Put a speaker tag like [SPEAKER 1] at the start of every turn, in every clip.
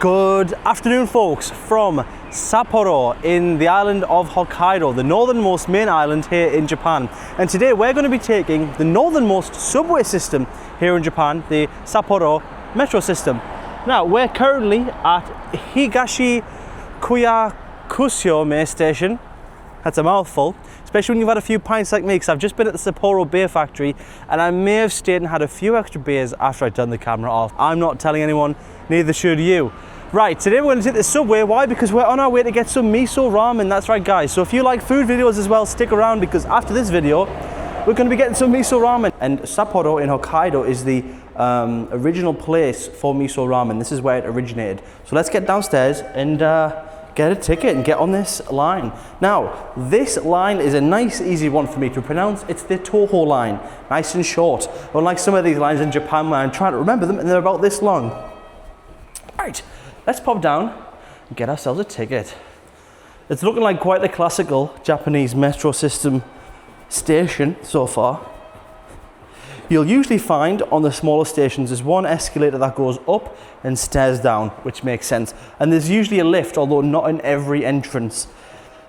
[SPEAKER 1] Good afternoon, folks, from Sapporo in the island of Hokkaido, the northernmost main island here in Japan. And today we're going to be taking the northernmost subway system here in Japan, the Sapporo metro system. Now, we're currently at Higashi Kuyakusyo station. That's a mouthful, especially when you've had a few pints like me, because I've just been at the Sapporo beer factory and I may have stayed and had a few extra beers after I'd done the camera off. I'm not telling anyone, neither should you. Right, today we're going to take the subway. Why? Because we're on our way to get some miso ramen. That's right, guys. So if you like food videos as well, stick around, because after this video, we're going to be getting some miso ramen. And Sapporo in Hokkaido is the original place for miso ramen. This is where it originated. So let's get downstairs and get a ticket and get on this line. Now, this line is a nice, easy one for me to pronounce. It's the Toho line, nice and short. Unlike some of these lines in Japan where I'm trying to remember them and they're about this long. Right. Let's pop down and get ourselves a ticket. It's looking like quite the classical Japanese metro system station so far. You'll usually find on the smaller stations there's one escalator that goes up and stairs down, which makes sense. And there's usually a lift, although not in every entrance.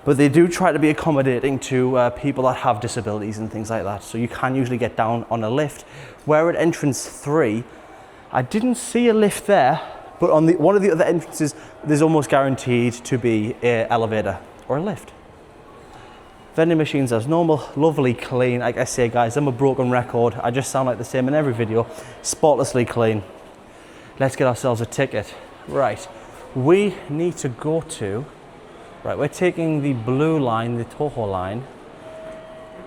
[SPEAKER 1] But they do try to be accommodating to people that have disabilities and things like that. So you can usually get down on a lift. Where at entrance 3, I didn't see a lift there. But on one of the other entrances, there's almost guaranteed to be an elevator or a lift. Vending machines as normal, lovely clean. Like I say, guys, I'm a broken record. I just sound like the same in every video. Spotlessly clean. Let's get ourselves a ticket. Right, we need to go to, right, we're taking the blue line, the Toho line.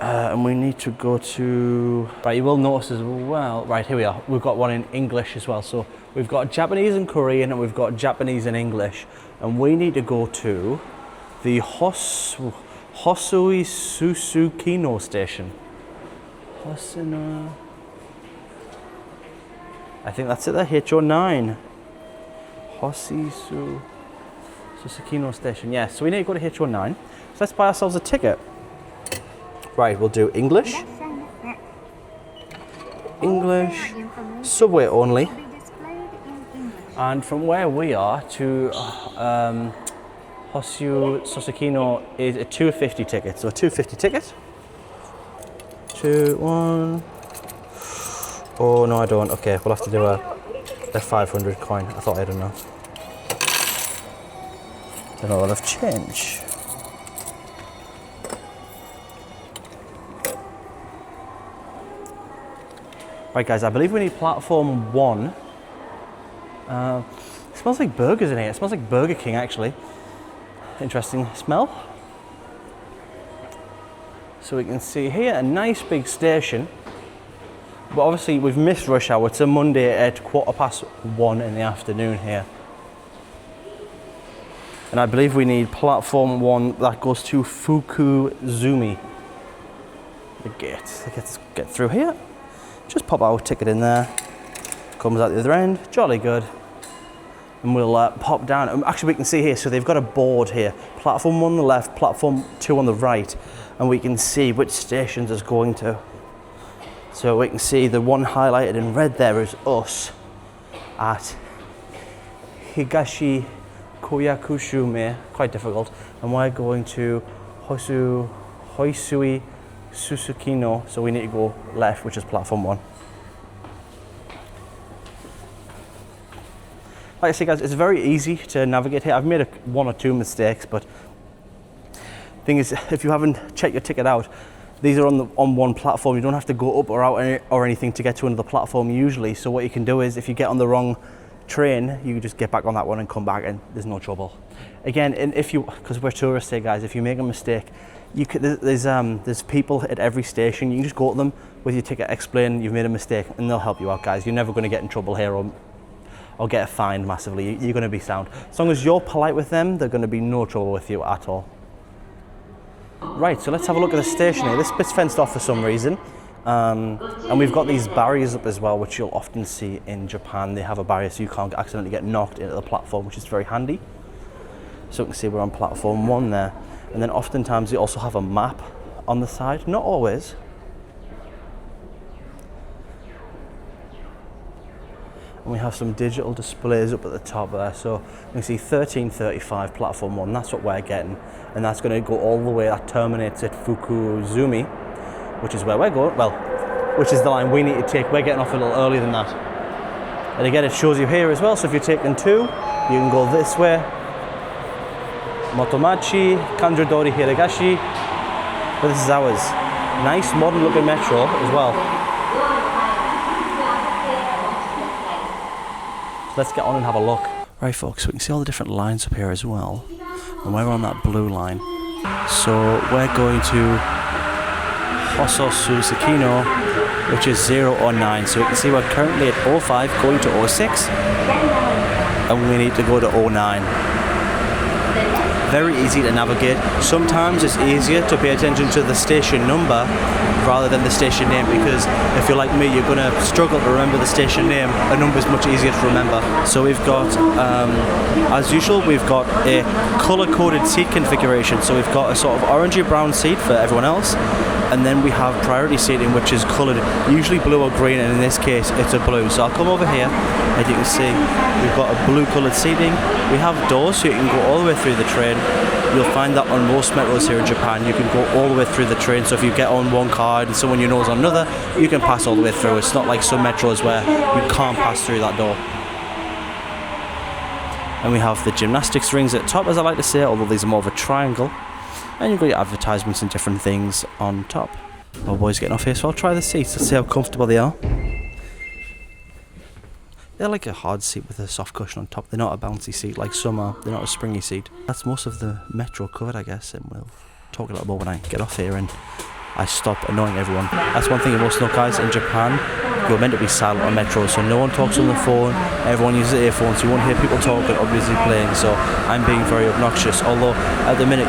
[SPEAKER 1] And we need to go to, right, you will notice as well, right, here we are. We've got one in English as well. So we've got Japanese and Korean, and we've got Japanese and English. And we need to go to the Hosui Susukino station. Hosuna, I think that's it there, HO9. Hosisu Susukino station, yes. So we need to go to HO9. So let's buy ourselves a ticket. Right, we'll do English, subway only, and from where we are to Hosui Susukino is a 250 ticket. So a 250 ticket. 2, 1. Oh no, I don't. Okay, we'll have to do a 500 coin. I thought I had enough. Don't know, I'll have change. Right, guys, I believe we need platform 1. It smells like burgers in here. It smells like Burger King, actually. Interesting smell. So we can see here a nice big station. But obviously we've missed rush hour. It's a Monday at 1:15 in the afternoon here. And I believe we need platform 1 that goes to Fukuzumi. The gate. Let's get through here. Just pop our ticket in there, comes out the other end, jolly good. And we'll pop down. Actually, we can see here, so they've got a board here. Platform 1 on the left, platform 2 on the right. And we can see which stations it's going to. So we can see the one highlighted in red there is us at Higashi Kuyakusyo, quite difficult. And we're going to Hosui Susukino, so we need to go left, which is platform 1. Like I say, guys, it's very easy to navigate here. I've made 1 or 2 mistakes, but the thing is, if you haven't checked your ticket out, these are on one platform. You don't have to go up or out or anything to get to another platform usually. So what you can do is, if you get on the wrong train, you can just get back on that one and come back, and there's no trouble. Again, and if you, because we're tourists here, guys, if you make a mistake, there's people at every station. You can just go to them with your ticket, explain you've made a mistake, and they'll help you out, guys. You're never going to get in trouble here or get fined massively. You're going to be sound. As long as you're polite with them, they're going to be no trouble with you at all. Right, so let's have a look at the station here. This bit's fenced off for some reason. And we've got these barriers up as well, which you'll often see in Japan. They have a barrier so you can't accidentally get knocked into the platform, which is very handy. So you can see we're on platform 1 there. And then oftentimes they also have a map on the side, not always. And we have some digital displays up at the top there. So you can see 1335 platform 1, that's what we're getting. And that's going to go all the way, that terminates at Fukuzumi, which is where we're going, well, which is the line we need to take. We're getting off a little earlier than that. And again, it shows you here as well, so if you're taking 2, you can go this way. Motomachi, Kanjodori, Hiragashi. But this is ours. Nice modern looking metro as well. So let's get on and have a look. Right folks, we can see all the different lines up here as well. And we're on that blue line. So we're going to Hososu Sekino, which is 009. So we can see we're currently at 05 going to 06. And we need to go to 09. Very easy to navigate. Sometimes it's easier to pay attention to the station number rather than the station name, because if you're like me, you're going to struggle to remember the station name. A number is much easier to remember. So we've got, as usual, we've got a color-coded seat configuration. So we've got a sort of orangey brown seat for everyone else, and then we have priority seating, which is coloured, usually blue or green, and in this case it's a blue. So I'll come over here, as you can see, we've got a blue coloured seating. We have doors so you can go all the way through the train. You'll find that on most metros here in Japan, you can go all the way through the train. So if you get on one car and someone you know is on another, you can pass all the way through. It's not like some metros where you can't pass through that door. And we have the gymnastics rings at the top, as I like to say, although these are more of a triangle. And you've got your advertisements and different things on top. Our boys getting off here, so I'll try the seats. Let's see how comfortable they are. They're like a hard seat with a soft cushion on top. They're not a bouncy seat like some are. They're not a springy seat. That's most of the metro covered, I guess, and we'll talk a little more when I get off here and I stop annoying everyone. That's one thing you must know, guys. In Japan, you're meant to be silent on metro, so no one talks on the phone. Everyone uses earphones, so you won't hear people talking, obviously playing. So I'm being very obnoxious. Although at the minute,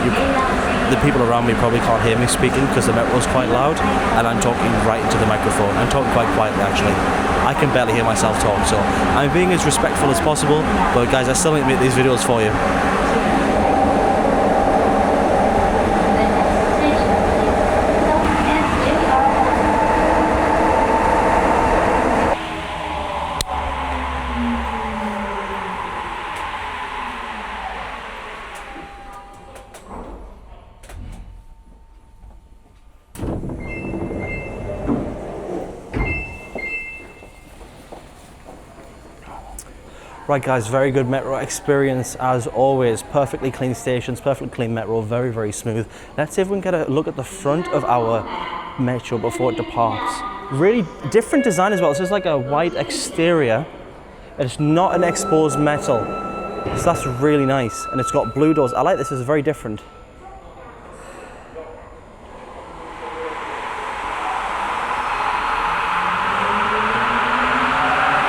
[SPEAKER 1] the people around me probably can't hear me speaking because the metro's quite loud, and I'm talking right into the microphone. I'm talking quite quietly, actually. I can barely hear myself talk, so I'm being as respectful as possible. But guys, I still need to make these videos for you. Right guys, very good metro experience as always. Perfectly clean stations, perfectly clean metro, very, very smooth. Let's see if we can get a look at the front of our metro before it departs. Really different design as well. So it's like a white exterior. It's not an exposed metal. So that's really nice. And it's got blue doors. I like this, it's very different.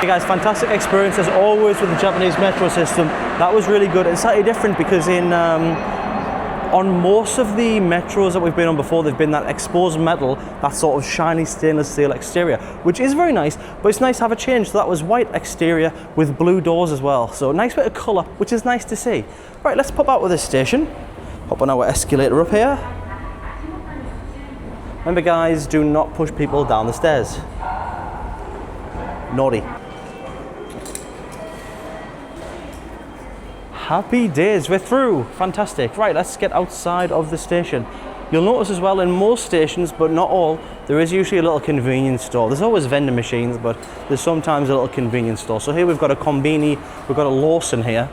[SPEAKER 1] Hey guys, fantastic experience as always with the Japanese metro system. That was really good. It's slightly different because on most of the metros that we've been on before, they've been that exposed metal, that sort of shiny stainless steel exterior, which is very nice, but it's nice to have a change. So that was white exterior with blue doors as well. So a nice bit of colour, which is nice to see. Right, let's pop out of this station. Hop on our escalator up here. Remember guys, do not push people down the stairs. Naughty. Happy days, we're through. Fantastic. Right, let's get outside of the station. You'll notice as well in most stations, but not all, there is usually a little convenience store. There's always vending machines, but there's sometimes a little convenience store. So here we've got a Konbini, we've got a Lawson here,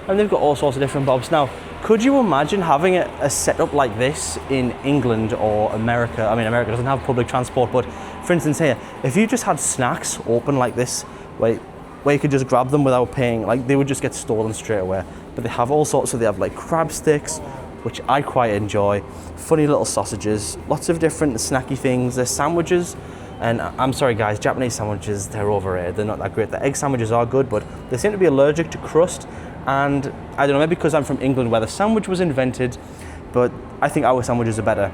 [SPEAKER 1] and they've got all sorts of different bobs. Now, could you imagine having a setup like this in England or America? I mean, America doesn't have public transport, but for instance here, if you just had snacks open like this, where you could just grab them without paying, like they would just get stolen straight away. But they have all sorts of, they have like crab sticks, which I quite enjoy, funny little sausages, lots of different snacky things. There's sandwiches, and I'm sorry guys, Japanese sandwiches, they're overrated, they're not that great. The egg sandwiches are good, but they seem to be allergic to crust, and I don't know, maybe because I'm from England where the sandwich was invented, but I think our sandwiches are better.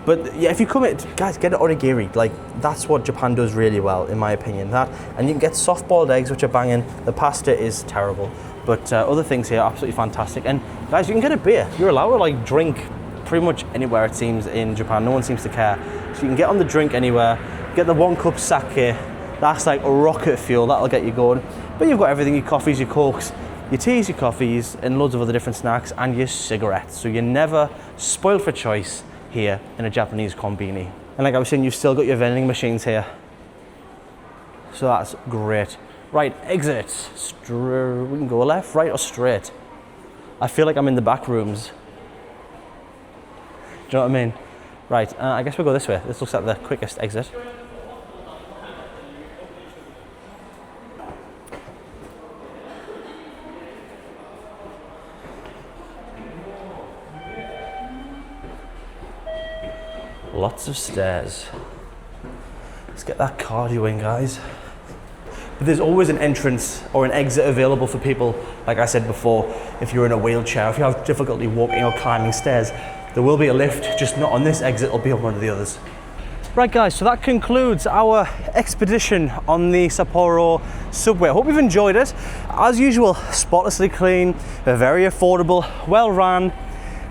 [SPEAKER 1] But yeah, if you come it, guys, get an onigiri. Like, that's what Japan does really well, in my opinion. That, and you can get soft-boiled eggs, which are banging. The pasta is terrible, but other things here are absolutely fantastic. And guys, you can get a beer. You're allowed to like drink pretty much anywhere, it seems, in Japan. No one seems to care. So you can get on the drink anywhere. Get the 1 cup sake, That's like rocket fuel, that'll get you going. But you've got everything, your coffees, your cokes, your teas, your coffees, and loads of other different snacks, and your cigarettes. So you're never spoiled for choice here in a Japanese konbini. And like I was saying, you've still got your vending machines here. So that's great. Right, exit. We can go left, right, or straight. I feel like I'm in the back rooms. Do you know what I mean? Right, I guess we'll go this way. This looks like the quickest exit. Lots of stairs. Let's get that cardio in, guys. But there's always an entrance or an exit available for people, like I said before, if you're in a wheelchair, if you have difficulty walking or climbing stairs, there will be a lift, just not on this exit, it'll be on one of the others. Right guys, so that concludes our expedition on the Sapporo Subway. I hope you've enjoyed it. As usual, spotlessly clean, very affordable, well run,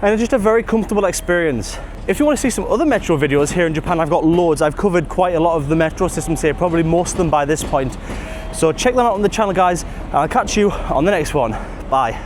[SPEAKER 1] and just a very comfortable experience. If you want to see some other metro videos here in Japan, I've got loads. I've covered quite a lot of the metro systems here, probably most of them by this point. So check them out on the channel, guys. I'll catch you on the next one. Bye.